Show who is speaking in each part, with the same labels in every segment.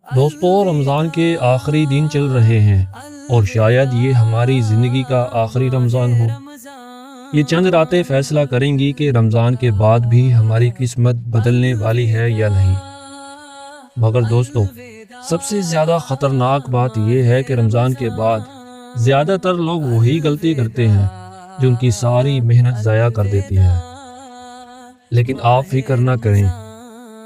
Speaker 1: دوستو، رمضان کے آخری دن چل رہے ہیں اور شاید یہ ہماری زندگی کا آخری رمضان ہو۔ یہ چند راتیں فیصلہ کریں گی کہ رمضان کے بعد بھی ہماری قسمت بدلنے والی ہے یا نہیں۔ مگر دوستو، سب سے زیادہ خطرناک بات یہ ہے کہ رمضان کے بعد زیادہ تر لوگ وہی غلطی کرتے ہیں جو ان کی ساری محنت ضائع کر دیتی ہے۔ لیکن آپ فکر نہ کریں،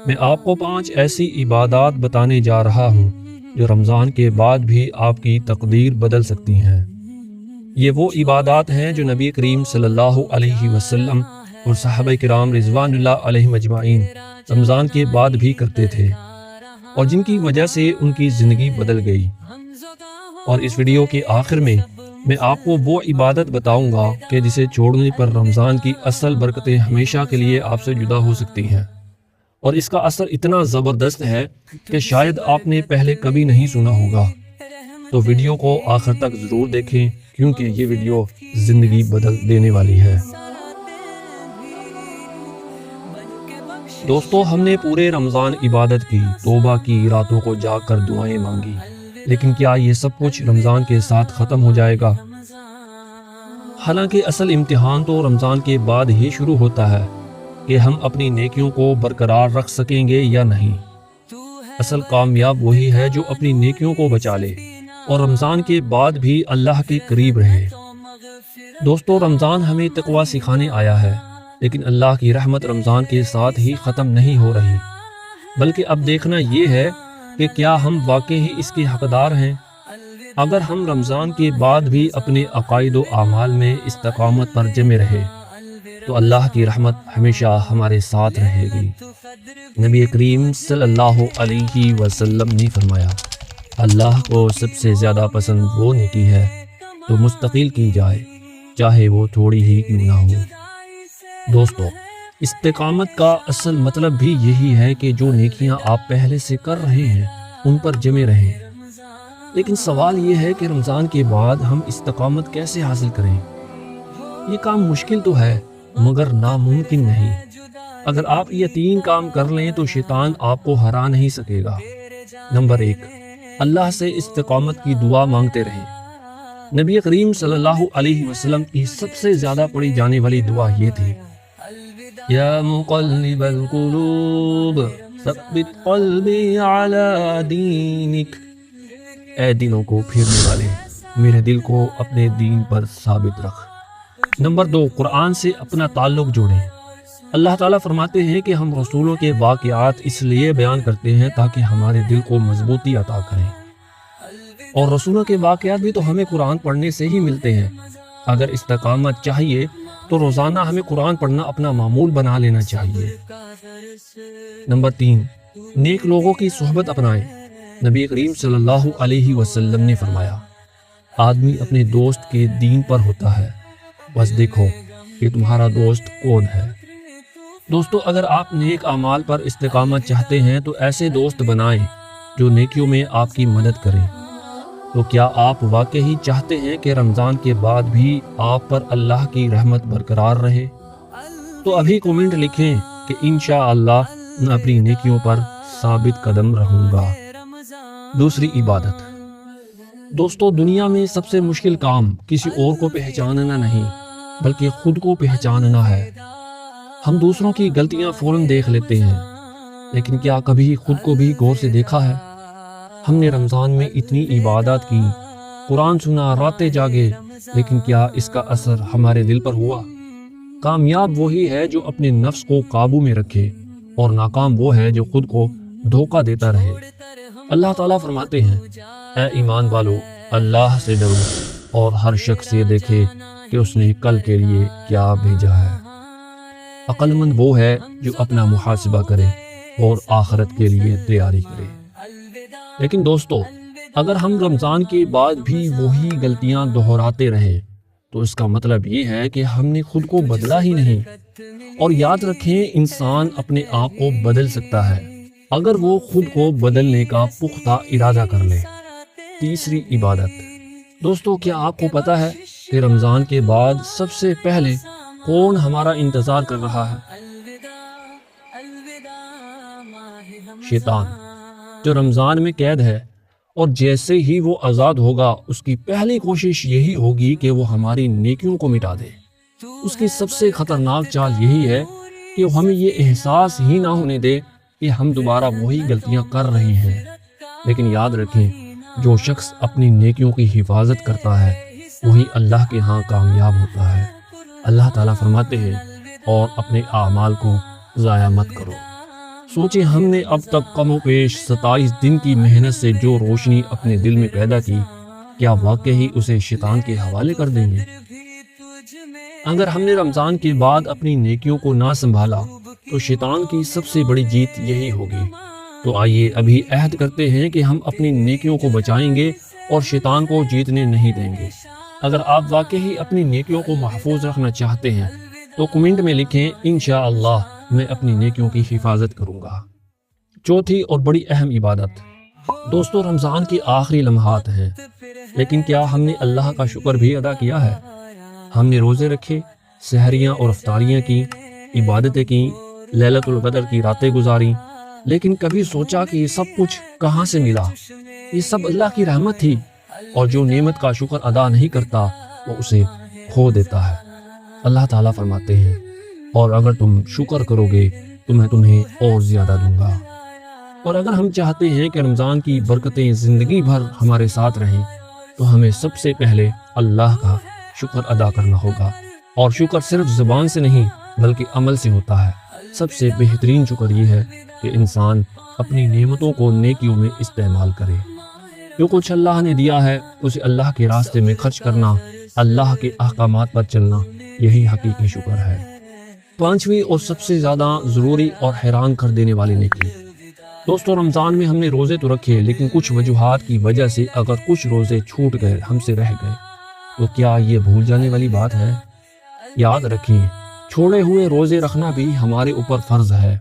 Speaker 1: میں آپ کو 5 ایسی عبادات بتانے جا رہا ہوں جو رمضان کے بعد بھی آپ کی تقدیر بدل سکتی ہیں۔ یہ وہ عبادات ہیں جو نبی کریم صلی اللہ علیہ وسلم اور صحابہ کرام رضوان اللہ علیہم اجمعین رمضان کے بعد بھی کرتے تھے اور جن کی وجہ سے ان کی زندگی بدل گئی۔ اور اس ویڈیو کے آخر میں آپ کو وہ عبادت بتاؤں گا کہ جسے چھوڑنے پر رمضان کی اصل برکتیں ہمیشہ کے لیے آپ سے جدا ہو سکتی ہیں، اور اس کا اثر اتنا زبردست ہے کہ شاید آپ نے پہلے کبھی نہیں سنا ہوگا۔ تو ویڈیو کو آخر تک ضرور دیکھیں کیونکہ یہ ویڈیو زندگی بدل دینے والی ہے۔ دوستو، ہم نے پورے رمضان عبادت کی، توبہ کی، راتوں کو جاگ کر دعائیں مانگی، لیکن کیا یہ سب کچھ رمضان کے ساتھ ختم ہو جائے گا؟ حالانکہ اصل امتحان تو رمضان کے بعد ہی شروع ہوتا ہے کہ ہم اپنی نیکیوں کو برقرار رکھ سکیں گے یا نہیں۔ اصل کامیاب وہی ہے جو اپنی نیکیوں کو بچا لے اور رمضان کے بعد بھی اللہ کے قریب رہے۔ دوستو، رمضان ہمیں تقوی سکھانے آیا ہے، لیکن اللہ کی رحمت رمضان کے ساتھ ہی ختم نہیں ہو رہی، بلکہ اب دیکھنا یہ ہے کہ کیا ہم واقعی اس کے حقدار ہیں۔ اگر ہم رمضان کے بعد بھی اپنے عقائد و اعمال میں استقامت پر جمے رہے تو اللہ کی رحمت ہمیشہ ہمارے ساتھ رہے گی۔ نبی کریم صلی اللہ علیہ وسلم نے فرمایا، اللہ کو سب سے زیادہ پسند وہ نیکی ہے تو مستقل کی جائے، چاہے وہ تھوڑی ہی کیوں نہ ہو۔ دوستو، استقامت کا اصل مطلب بھی یہی ہے کہ جو نیکیاں آپ پہلے سے کر رہے ہیں ان پر جمے رہیں۔ لیکن سوال یہ ہے کہ رمضان کے بعد ہم استقامت کیسے حاصل کریں؟ یہ کام مشکل تو ہے مگر ناممکن نہیں۔ اگر آپ یہ 3 کام کر لیں تو شیطان آپ کو ہرا نہیں سکے گا۔ نمبر 1، اللہ سے استقامت کی دعا مانگتے رہیں۔ نبی کریم صلی اللہ علیہ وسلم کی سب سے زیادہ پڑھی جانے والی دعا یہ تھی، یا مقلب القلوب ثبت قلبی علی دینک۔ اے دلوں کو پھیرنے والے، میرے دل کو اپنے دین پر ثابت رکھ۔ نمبر 2، قرآن سے اپنا تعلق جوڑیں۔ اللہ تعالیٰ فرماتے ہیں کہ ہم رسولوں کے واقعات اس لیے بیان کرتے ہیں تاکہ ہمارے دل کو مضبوطی عطا کریں، اور رسولوں کے واقعات بھی تو ہمیں قرآن پڑھنے سے ہی ملتے ہیں۔ اگر استقامت چاہیے تو روزانہ ہمیں قرآن پڑھنا اپنا معمول بنا لینا چاہیے۔ نمبر 3، نیک لوگوں کی صحبت اپنائیں۔ نبی کریم صلی اللہ علیہ وسلم نے فرمایا، آدمی اپنے دوست کے دین پر ہوتا ہے، بس دیکھو کہ تمہارا دوست کون ہے۔ دوستو، اگر آپ نیک اعمال پر استقامت چاہتے ہیں تو ایسے دوست بنائیں جو نیکیوں میں آپ کی مدد کریں۔ تو کیا آپ واقعی چاہتے ہیں کہ رمضان کے بعد بھی آپ پر اللہ کی رحمت برقرار رہے؟ تو ابھی کمنٹ لکھیں کہ انشاءاللہ میں اپنی نیکیوں پر ثابت قدم رہوں گا۔ دوسری عبادت۔ دوستو، دنیا میں سب سے مشکل کام کسی اور کو پہچاننا نہیں بلکہ خود کو پہچاننا ہے۔ ہم دوسروں کی غلطیاں فوراً دیکھ لیتے ہیں، لیکن کیا کبھی خود کو بھی غور سے دیکھا ہے؟ ہم نے رمضان میں اتنی عبادات کی، قرآن سنا، راتیں جاگے، لیکن کیا اس کا اثر ہمارے دل پر ہوا؟ کامیاب وہی ہے جو اپنے نفس کو قابو میں رکھے، اور ناکام وہ ہے جو خود کو دھوکہ دیتا رہے۔ اللہ تعالیٰ فرماتے ہیں، اے ایمان والو، اللہ سے ڈرو اور ہر شخص یہ دیکھے کہ اس نے کل کے لیے کیا بھیجا ہے۔ عقل مند وہ ہے جو اپنا محاسبہ کرے اور آخرت کے لیے تیاری کرے۔ لیکن دوستو، اگر ہم رمضان کے بعد بھی وہی غلطیاں دہراتے رہے تو اس کا مطلب یہ ہے کہ ہم نے خود کو بدلا ہی نہیں۔ اور یاد رکھیں، انسان اپنے آپ کو بدل سکتا ہے اگر وہ خود کو بدلنے کا پختہ ارادہ کر لے۔ تیسری عبادت۔ دوستو، کیا آپ کو پتا ہے کہ رمضان کے بعد سب سے پہلے کون ہمارا انتظار کر رہا ہے؟ شیطان۔ جو رمضان میں قید ہے، اور جیسے ہی وہ آزاد ہوگا اس کی پہلی کوشش یہی ہوگی کہ وہ ہماری نیکیوں کو مٹا دے۔ اس کی سب سے خطرناک چال یہی ہے کہ وہ ہمیں یہ احساس ہی نہ ہونے دے کہ ہم دوبارہ وہی غلطیاں کر رہے ہیں۔ لیکن یاد رکھیں، جو شخص اپنی نیکیوں کی حفاظت کرتا ہے وہی اللہ کے ہاں کامیاب ہوتا ہے۔ اللہ تعالیٰ فرماتے ہیں، اور اپنے اعمال کو ضائع مت کرو۔ سوچیں، ہم نے اب تک کم و بیش 27 دن کی محنت سے جو روشنی اپنے دل میں پیدا کی، کیا واقعی اسے شیطان کے حوالے کر دیں گے؟ اگر ہم نے رمضان کے بعد اپنی نیکیوں کو نہ سنبھالا تو شیطان کی سب سے بڑی جیت یہی ہوگی۔ تو آئیے ابھی عہد کرتے ہیں کہ ہم اپنی نیکیوں کو بچائیں گے اور شیطان کو جیتنے نہیں دیں گے۔ اگر آپ واقعی اپنی نیکیوں کو محفوظ رکھنا چاہتے ہیں تو کمنٹ میں لکھیں، انشاءاللہ میں اپنی نیکیوں کی حفاظت کروں گا۔ چوتھی اور بڑی اہم عبادت۔ دوستو، رمضان کے آخری لمحات ہیں، لیکن کیا ہم نے اللہ کا شکر بھی ادا کیا ہے؟ ہم نے روزے رکھے، سحریاں اور افطاریاں کی، عبادتیں کی، لیلۃ القدر کی راتیں گزاری، لیکن کبھی سوچا کہ یہ سب کچھ کہاں سے ملا؟ یہ سب اللہ کی رحمت تھی، اور جو نعمت کا شکر ادا نہیں کرتا وہ اسے کھو دیتا ہے۔ اللہ تعالیٰ فرماتے ہیں، اور اگر تم شکر کرو گے تو میں تمہیں اور زیادہ دوں گا۔ اور اگر ہم چاہتے ہیں کہ رمضان کی برکتیں زندگی بھر ہمارے ساتھ رہیں تو ہمیں سب سے پہلے اللہ کا شکر ادا کرنا ہوگا، اور شکر صرف زبان سے نہیں بلکہ عمل سے ہوتا ہے۔ سب سے بہترین شکر یہ ہے کہ انسان اپنی نعمتوں کو نیکیوں میں استعمال کرے۔ جو کچھ اللہ نے دیا ہے اسے اللہ کے راستے میں خرچ کرنا، اللہ کے احکامات پر چلنا، یہی حقیقی شکر ہے۔ پانچویں اور سب سے زیادہ ضروری اور حیران کر دینے والی نیکی۔ دوستو، رمضان میں ہم نے روزے تو رکھے، لیکن کچھ وجوہات کی وجہ سے اگر کچھ روزے چھوٹ گئے، ہم سے رہ گئے، تو کیا یہ بھول جانے والی بات ہے؟ یاد رکھیں، چھوڑے ہوئے روزے رکھنا بھی ہمارے اوپر فرض ہے،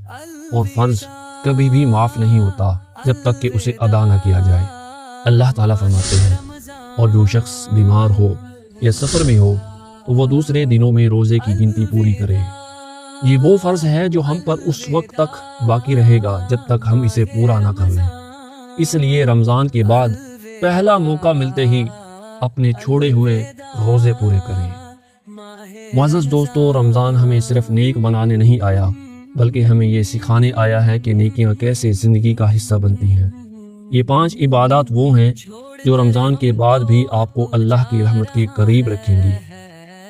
Speaker 1: اور فرض کبھی بھی معاف نہیں ہوتا جب تک کہ اسے ادا نہ کیا جائے۔ اللہ تعالیٰ فرماتے ہیں، اور جو شخص بیمار ہو یا سفر میں ہو تو وہ دوسرے دنوں میں روزے کی گنتی پوری کرے۔ یہ وہ فرض ہے جو ہم پر اس وقت تک باقی رہے گا جب تک ہم اسے پورا نہ کر لیں۔ اس لیے رمضان کے بعد پہلا موقع ملتے ہی اپنے چھوڑے ہوئے روزے پورے کریں۔ معزز دوستو، رمضان ہمیں صرف نیک بنانے نہیں آیا بلکہ ہمیں یہ سکھانے آیا ہے کہ نیکیاں کیسے زندگی کا حصہ بنتی ہیں۔ یہ 5 عبادات وہ ہیں جو رمضان کے بعد بھی آپ کو اللہ کی رحمت کے قریب رکھیں گی۔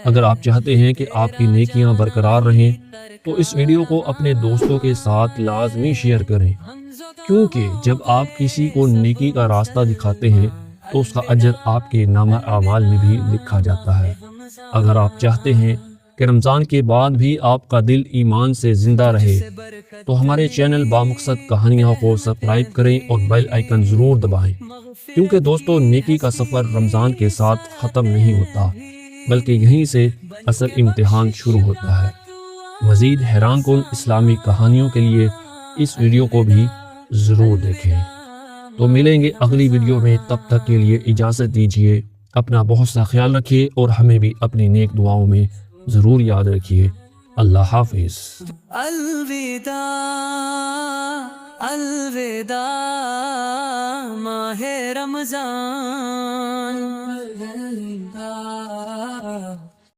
Speaker 1: اگر آپ چاہتے ہیں کہ آپ کی نیکیاں برقرار رہیں تو اس ویڈیو کو اپنے دوستوں کے ساتھ لازمی شیئر کریں، کیونکہ جب آپ کسی کو نیکی کا راستہ دکھاتے ہیں تو اس کا اجر آپ کے نامہ اعمال میں بھی لکھا جاتا ہے۔ اگر آپ چاہتے ہیں کہ رمضان کے بعد بھی آپ کا دل ایمان سے زندہ رہے تو ہمارے چینل بامقصد کہانیاں کو سبسکرائب کریں اور بیل آئیکن ضرور دبائیں، کیونکہ دوستو، نیکی کا سفر رمضان کے ساتھ ختم نہیں ہوتا بلکہ یہیں سے اصل امتحان شروع ہوتا ہے۔ مزید حیران کن اسلامی کہانیوں کے لیے اس ویڈیو کو بھی ضرور دیکھیں۔ تو ملیں گے اگلی ویڈیو میں، تب تک کے لیے اجازت دیجیے۔ اپنا بہت سا خیال رکھیے اور ہمیں بھی اپنی نیک دعاؤں میں ضرور یاد رکھیے۔ اللہ حافظ۔
Speaker 2: الوداع الوداع ماہ رمضان۔